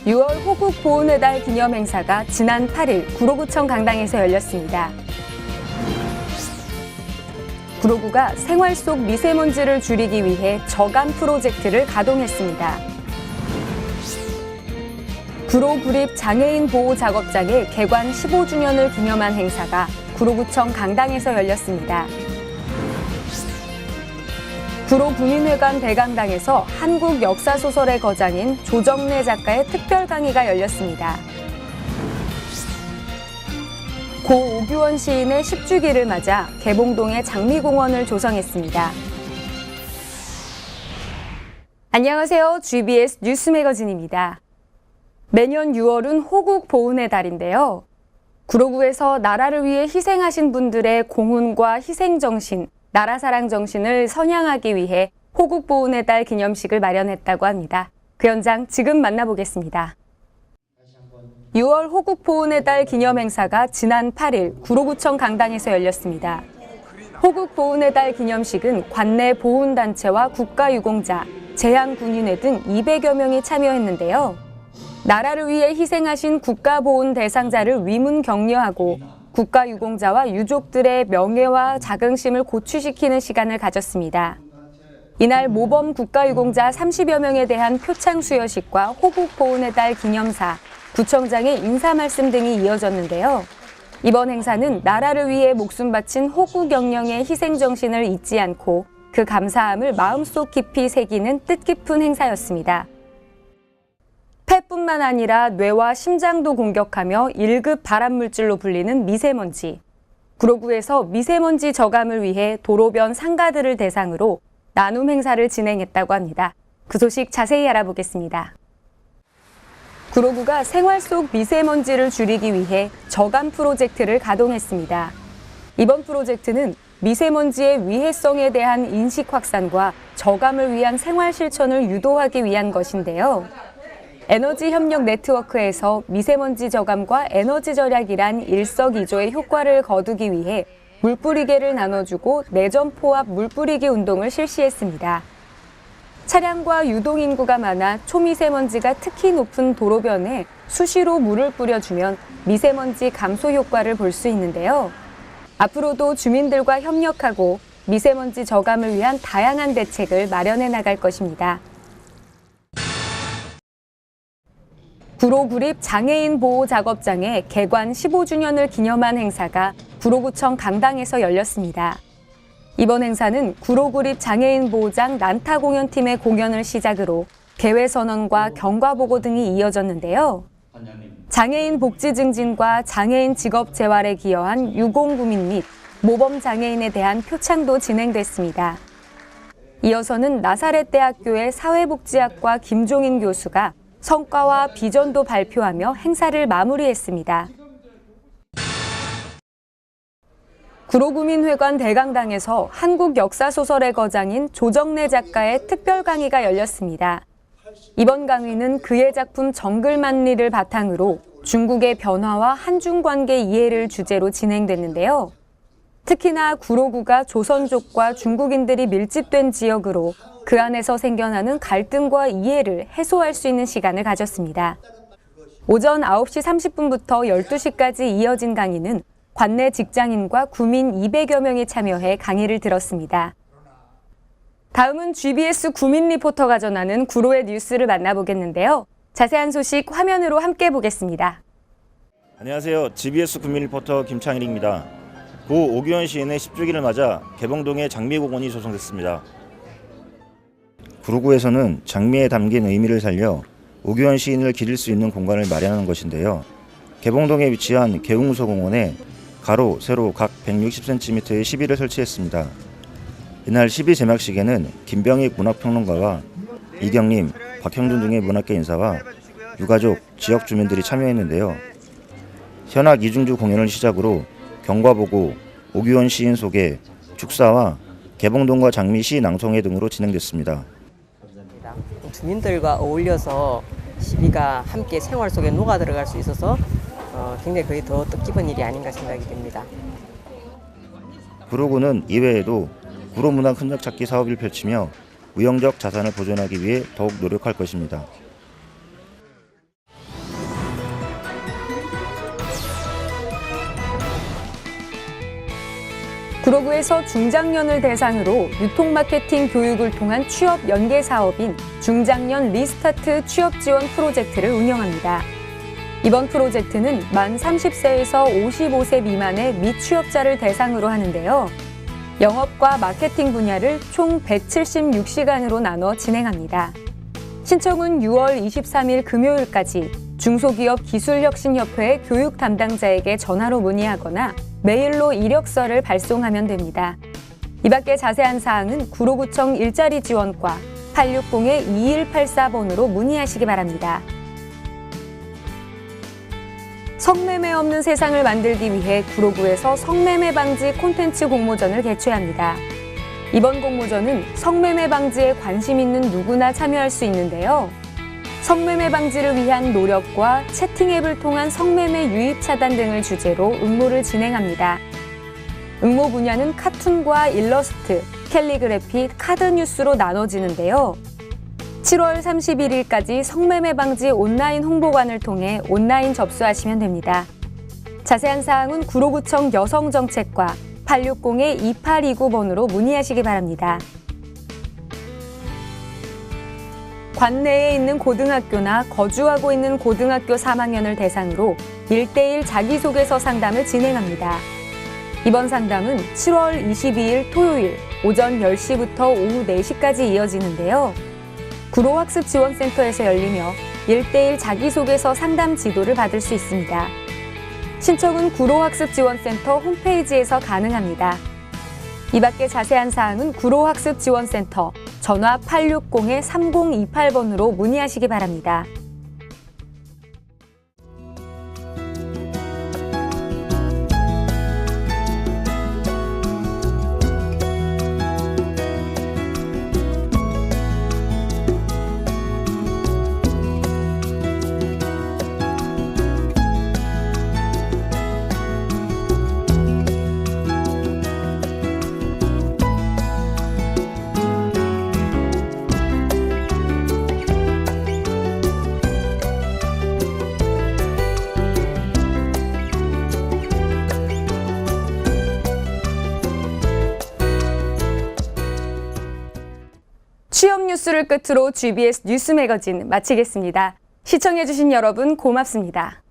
6월 호국 보훈의 달 기념 행사가 지난 8일 구로구청 강당에서 열렸습니다. 구로구가 생활 속 미세먼지를 줄이기 위해 저감 프로젝트를 가동했습니다. 구로구립 장애인 보호 작업장의 개관 15주년을 기념한 행사가 구로구청 강당에서 열렸습니다. 구로군인회관 대강당에서 한국 역사소설의 거장인 조정래 작가의 특별 강의가 열렸습니다. 고 오규원 시인의 10주기를 맞아 개봉동의 장미공원을 조성했습니다. 안녕하세요. GBS 뉴스 매거진입니다. 매년 6월은 호국 보훈의 달인데요. 구로구에서 나라를 위해 희생하신 분들의 공훈과 희생정신, 나라사랑 정신을 선양하기 위해 호국 보훈의 달 기념식을 마련했다고 합니다. 그 현장 지금 만나보겠습니다. 6월 호국 보훈의 달 기념 행사가 지난 8일 구로구청 강당에서 열렸습니다. 호국 보훈의 달 기념식은 관내 보훈단체와 국가유공자, 재향군인회 등 200여 명이 참여했는데요. 나라를 위해 희생하신 국가보훈 대상자를 위문 격려하고 국가유공자와 유족들의 명예와 자긍심을 고취시키는 시간을 가졌습니다. 이날 모범 국가유공자 30여 명에 대한 표창 수여식과 호국 보훈의 달 기념사, 구청장의 인사 말씀 등이 이어졌는데요. 이번 행사는 나라를 위해 목숨 바친 호국 영령의 희생 정신을 잊지 않고 그 감사함을 마음속 깊이 새기는 뜻깊은 행사였습니다. 폐뿐만 아니라 뇌와 심장도 공격하며 1급 발암물질로 불리는 미세먼지. 구로구에서 미세먼지 저감을 위해 도로변 상가들을 대상으로 나눔 행사를 진행했다고 합니다. 그 소식 자세히 알아보겠습니다. 구로구가 생활 속 미세먼지를 줄이기 위해 저감 프로젝트를 가동했습니다. 이번 프로젝트는 미세먼지의 위해성에 대한 인식 확산과 저감을 위한 생활 실천을 유도하기 위한 것인데요. 에너지 협력 네트워크에서 미세먼지 저감과 에너지 절약이란 일석이조의 효과를 거두기 위해 물뿌리개를 나눠주고 내전 포압 물뿌리기 운동을 실시했습니다. 차량과 유동인구가 많아 초미세먼지가 특히 높은 도로변에 수시로 물을 뿌려주면 미세먼지 감소 효과를 볼 수 있는데요. 앞으로도 주민들과 협력하고 미세먼지 저감을 위한 다양한 대책을 마련해 나갈 것입니다. 구로구립 장애인 보호 작업장의 개관 15주년을 기념한 행사가 구로구청 강당에서 열렸습니다. 이번 행사는 구로구립 장애인 보호장 난타 공연팀의 공연을 시작으로 개회선언과 경과보고 등이 이어졌는데요. 장애인 복지 증진과 장애인 직업 재활에 기여한 유공구민 및 모범 장애인에 대한 표창도 진행됐습니다. 이어서는 나사렛대학교의 사회복지학과 김종인 교수가 성과와 비전도 발표하며 행사를 마무리했습니다. 구로구민회관 대강당에서 한국 역사소설의 거장인 조정래 작가의 특별 강의가 열렸습니다. 이번 강의는 그의 작품 정글만리를 바탕으로 중국의 변화와 한중 관계 이해를 주제로 진행됐는데요. 특히나 구로구가 조선족과 중국인들이 밀집된 지역으로 그 안에서 생겨나는 갈등과 이해를 해소할 수 있는 시간을 가졌습니다. 오전 9시 30분부터 12시까지 이어진 강의는 관내 직장인과 구민 200여 명이 참여해 강의를 들었습니다. 다음은 GBS 구민 리포터가 전하는 구로의 뉴스를 만나보겠는데요. 자세한 소식 화면으로 함께 보겠습니다. 안녕하세요. GBS 구민 리포터 김창일입니다. 고 오규원 시인의 10주기를 맞아 개봉동의 장미공원이 조성됐습니다. 구로구에서는 장미에 담긴 의미를 살려 오규원 시인을 기릴 수 있는 공간을 마련하는 것인데요. 개봉동에 위치한 개웅소공원에 가로, 세로 각 160cm의 시비를 설치했습니다. 이날 시비 제막식에는 김병익 문학평론가와 이경림, 박형준 등의 문학계 인사와 유가족, 지역 주민들이 참여했는데요. 현악 이중주 공연을 시작으로 경과보고, 오규원 시인 소개, 축사와 개봉동과 장미 시 낭송회 등으로 진행됐습니다. 주민들과 어울려서 시비가 함께 생활 속에 녹아 들어갈 수 있어서 굉장히 그게 더 뜻깊은 일이 아닌가 생각이 됩니다. 구로구는 이외에도 구로문학 흔적 찾기 사업을 펼치며 무형적 자산을 보존하기 위해 더욱 노력할 것입니다. 구로구에서 중장년을 대상으로 유통마케팅 교육을 통한 취업 연계 사업인 중장년 리스타트 취업 지원 프로젝트를 운영합니다. 이번 프로젝트는 만 30세에서 55세 미만의 미취업자를 대상으로 하는데요. 영업과 마케팅 분야를 총 176시간으로 나눠 진행합니다. 신청은 6월 23일 금요일까지 중소기업 기술혁신협회 교육 담당자에게 전화로 문의하거나 메일로 이력서를 발송하면 됩니다. 이 밖에 자세한 사항은 구로구청 일자리 지원과 860-2184번으로 문의하시기 바랍니다. 성매매 없는 세상을 만들기 위해 구로구에서 성매매 방지 콘텐츠 공모전을 개최합니다. 이번 공모전은 성매매 방지에 관심 있는 누구나 참여할 수 있는데요. 성매매 방지를 위한 노력과 채팅 앱을 통한 성매매 유입 차단 등을 주제로 응모를 진행합니다. 응모 분야는 카툰과 일러스트, 캘리그래피, 카드 뉴스로 나눠지는데요. 7월 31일까지 성매매 방지 온라인 홍보관을 통해 온라인 접수하시면 됩니다. 자세한 사항은 구로구청 여성정책과 860-2829번으로 문의하시기 바랍니다. 관내에 있는 고등학교나 거주하고 있는 고등학교 3학년을 대상으로 1:1 자기소개서 상담을 진행합니다. 이번 상담은 7월 22일 토요일 오전 10시부터 오후 4시까지 이어지는데요. 구로학습지원센터에서 열리며 1:1 자기소개서 상담 지도를 받을 수 있습니다. 신청은 구로학습지원센터 홈페이지에서 가능합니다. 이 밖에 자세한 사항은 구로학습지원센터 전화 860-3028번으로 문의하시기 바랍니다. 취업 뉴스를 끝으로 GBS 뉴스 매거진 마치겠습니다. 시청해주신 여러분 고맙습니다.